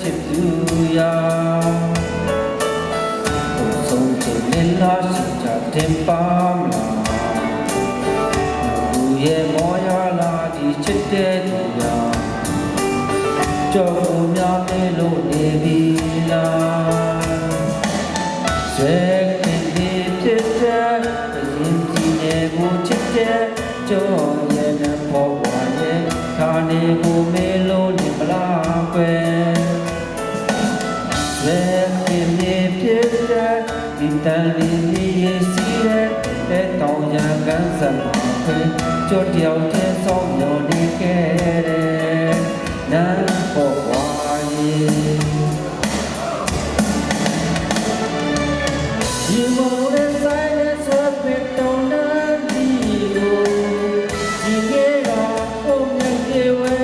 ဖြစ်သူရာဘုဆုံးချင်နေလားရှိကြတင်ပါမလားသူရဲ့မောရလာဒီချစ်တဲ့သူရာကြောက်များနေလို့နေပြီလားဆွဲခင်ဒီဖြစ်တဲ့ရင်ကြီးနေကိုချစ်တဲ့ကြောရဲ့နဲ့ပေါ်ပါရဲ့ခါနေကိုမေလို့နေမလားကွယ်ဆွဲခင်ဒီဖြစ်တဲ့ဒီတန်လေးရေးစီးတဲ့တောင်ရကန်းစမှာခွေကြောတယောက်တည်းဆောင်ရနေခဲ့တဲ့နန်းပေါ်ပါရဲ့ဒီမောရဲ့ဆိုင်ရဲ့ဆွဲပစ်တောင်းတဲ့ဒီကိုဒီကေရာပုံနဲ့ပြေဝဲ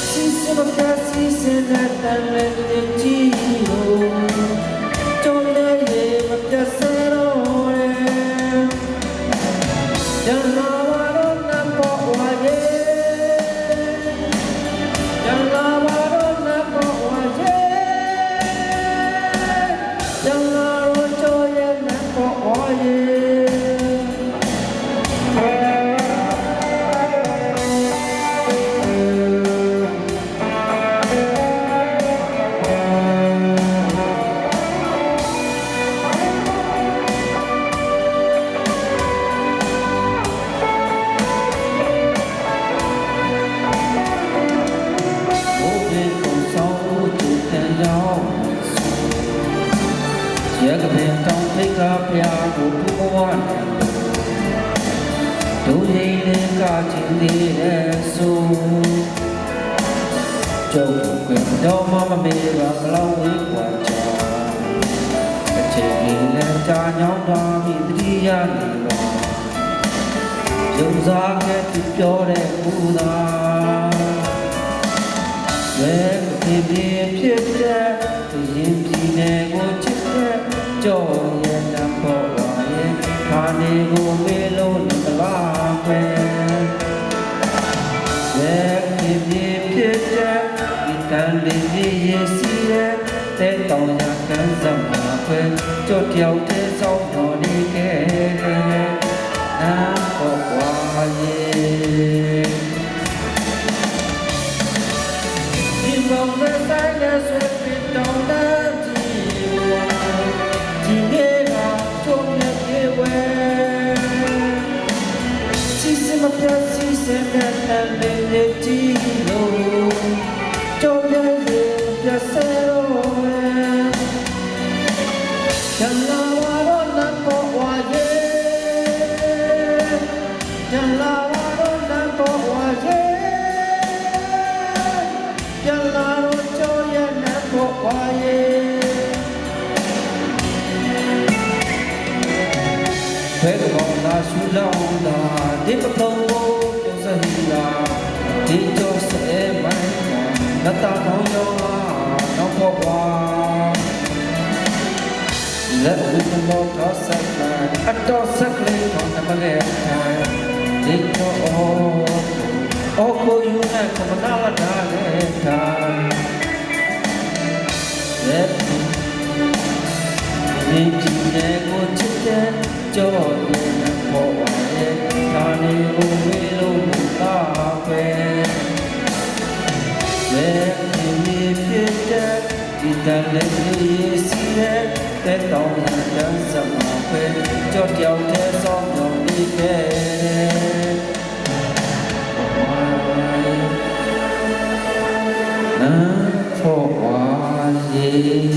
စီစမကစီစတဲ့တန်လေးကြီးကိုကြောလေးရေမပြတ်စတော့လေရလာပါတော့နတ်ပေါ်ဝါရဲ့ရလာပါတော့နတ်ပေါ်ဝါရဲ့ရလာတော့ကြောရဲ့နတ်ပေါ်ဝါရဲ့ရကပင်တောင်ထိတ်ကဖျားကိုဘုဘဝနဲ့ဒုရင်းလေးကချင်းသေးတဲ့ဆိုကျုပ်ကွယ်တော့မမေးပါဘလောက်ဝေးกว่าချာအချိန်လေးလည်းကြာညောင်းတော်မိတတိယနေပါရုံစားခဲ့သူပြောတဲ့ဘုရားရဲ့ဒီဖြစ်တဲ့ရင်ပြည်နယ်ကိုချစ်တဲ့ကြောရဲ့နံပါတ်ဝါရဲ့ခါနေကိုမေးလို့မလားပဲရဲ့ဒီဖြစ်တဲ့ဒီတန်လေးရဲ့စီရဲ့တဲ့တောင်ရကန်းစမှာပဲကြောတယောက်တည်းဆောင်တော်နေခဲ့တဲ့နံပါတ်ဝါရဲ့ဒီမောင်တဲ့ဆိုင်ရဲ့ဆွေးတောင်းတဲ့ဒီနေ့ကချုံရဲ့ပြေဝဲစီစမပြစီစတဲ့တန်လေးကြီးလို့ချုံရဲ့ပြဆရောချမ်းလာပါတော့နတ်ပေါ်ဝါရဲ့ချမ်းလာပါတော့နတ်ပေါ်ဝါရဲ့ချမ်းလာတော့ချုံရဲ့နတ်ပေါ်ဝါရဲ့ဘယ်ကောင်လာရှူလောင်းလာဒီပထုံကိုပြုစဟီလာဒီကျော်စဲမိုင်းနတ်တာနောင်ရောနောက်ပေါ်ပါလက်ဦးမောတော့ဆက်လာအတော်ဆက်ကလေးတော့မလဲဒီတော့အော်ကိုယူနဲ့ကမနာလာတာလေတာလက်ဒီကြည့်နေကိုချစ်တဲ့ကြောရဲ့နတ်ပေါ်ဝါရဲ့ခါနေကိုဝေးလို့မလားပဲလက်ဒီဖြစ်တဲ့ဒီတန်လေးစီရဲ့တဲ့တောင်းရန်စမှာပဲကြောတယောက်တည်းဆောင်တော်နေခဲ့နတ်ပေါ်ဝါရဲ့